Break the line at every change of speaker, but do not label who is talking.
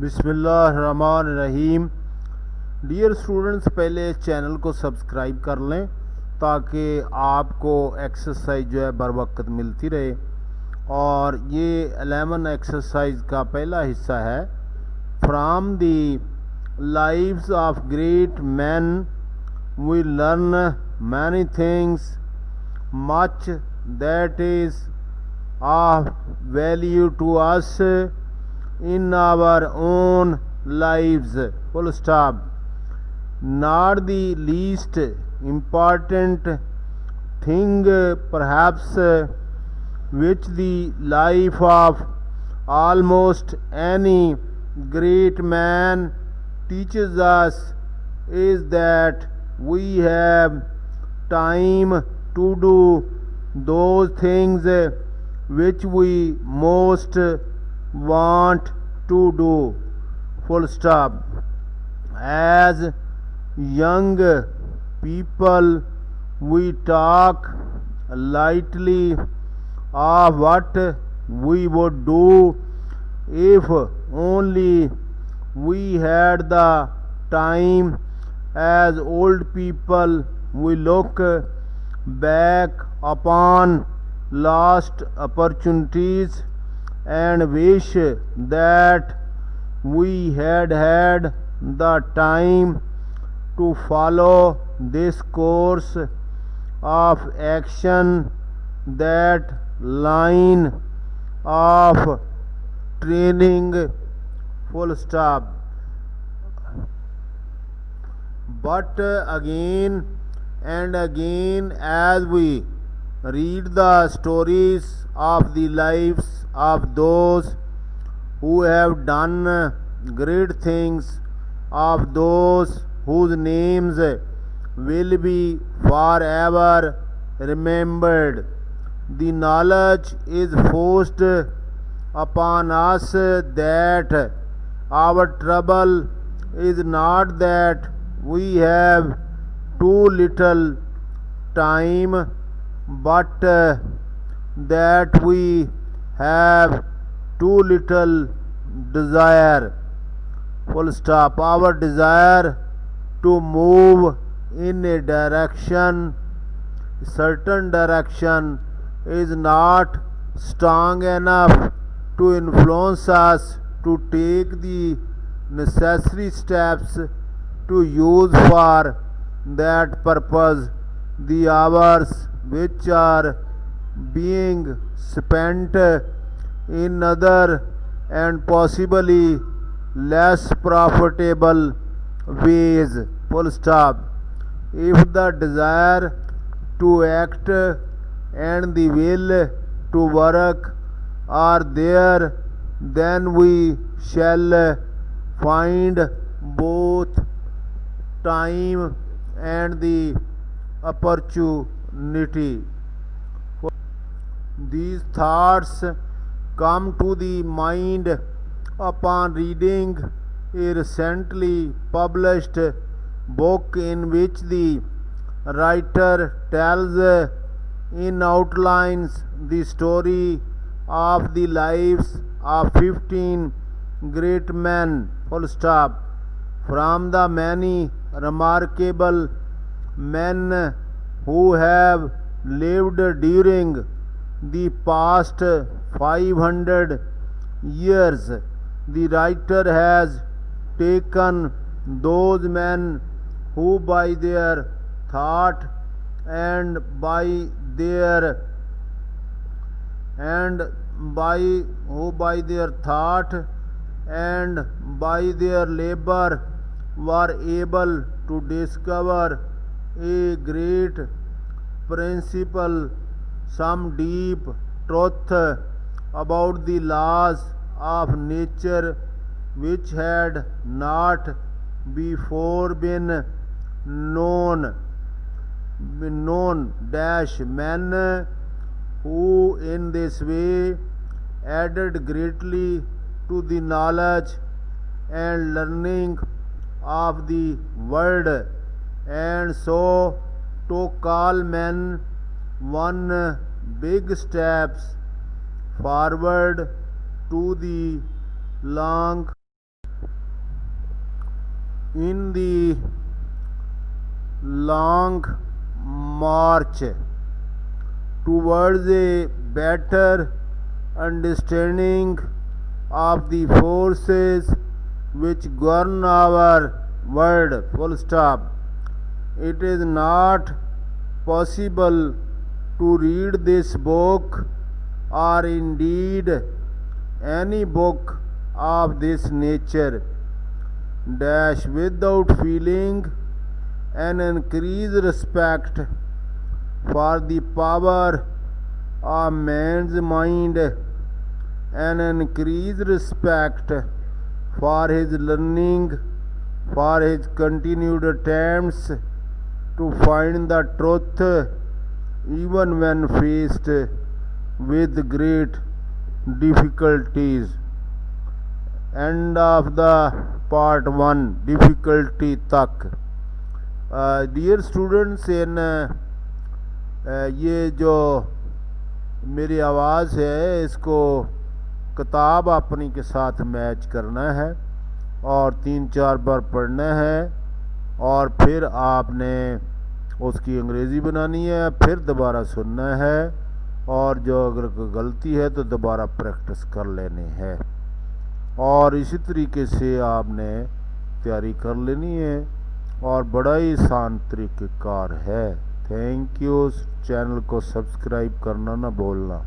बिस्मिल्लाहिर्रहमानिर्रहीम। Dear students, पहले इस चैनल को सब्सक्राइब कर लें ताकि आपको एक्सरसाइज जो है बर वक्त मिलती रहे। और ये 11 एक्सरसाइज का पहला हिस्सा है। From the lives of great man we learn many things much that is of value to us in our own lives, full stop. Not the least important thing perhaps which the life of almost any great man teaches us is that we have time to do those things which we most want to do, full stop. As young people we talk lightly of what we would do if only we had the time. As old people we look back upon lost opportunities and wish that we had had the time to follow this course of action, that line of training, full stop. But again and again, as we read the stories of the lives of those who have done great things, of those whose names will be forever remembered, the knowledge is forced upon us that our trouble is not that we have too little time, but that we have too little desire, full stop. Our desire to move in a direction, certain direction, is not strong enough to influence us to take the necessary steps to use for that purpose the hours which are being spent in other and possibly less profitable ways, full stop. If the desire to act and the will to work are there, then we shall find both time and the opportunity. These thoughts come to the mind upon reading a recently published book in which the writer tells in outlines the story of the lives of 15 great men, full stop. From the many remarkable men who have lived during the past 500 years, the writer has taken those men who by their thought and by their labor were able to discover a great principle, some deep truth about the laws of nature which had not before been known dash men who in this way added greatly to the knowledge and learning of the world, and so took all men one big steps forward to the long in the long march towards a better understanding of the forces which govern our world. Full stop. It is not possible to read this book or indeed any book of this nature dash without feeling an increased respect for the power of man's mind, an increased respect for his learning, for his continued attempts to find the truth even when faced with great difficulties. End of the part 1, difficulty तक. Dear students, इन ये जो मेरी आवाज़ है इसको किताब अपनी के साथ मैच करना है और 3-4 बार पढ़ना है और फिर आपने उसकी अंग्रेज़ी बनानी है, फिर दोबारा सुनना है और जो अगर कोई गलती है तो दोबारा प्रैक्टिस कर लेनी है और इसी तरीके से आपने तैयारी कर लेनी है और बड़ा ही आसान तरीक़ेकार है। Thank you. चैनल को सब्सक्राइब करना ना भूलना।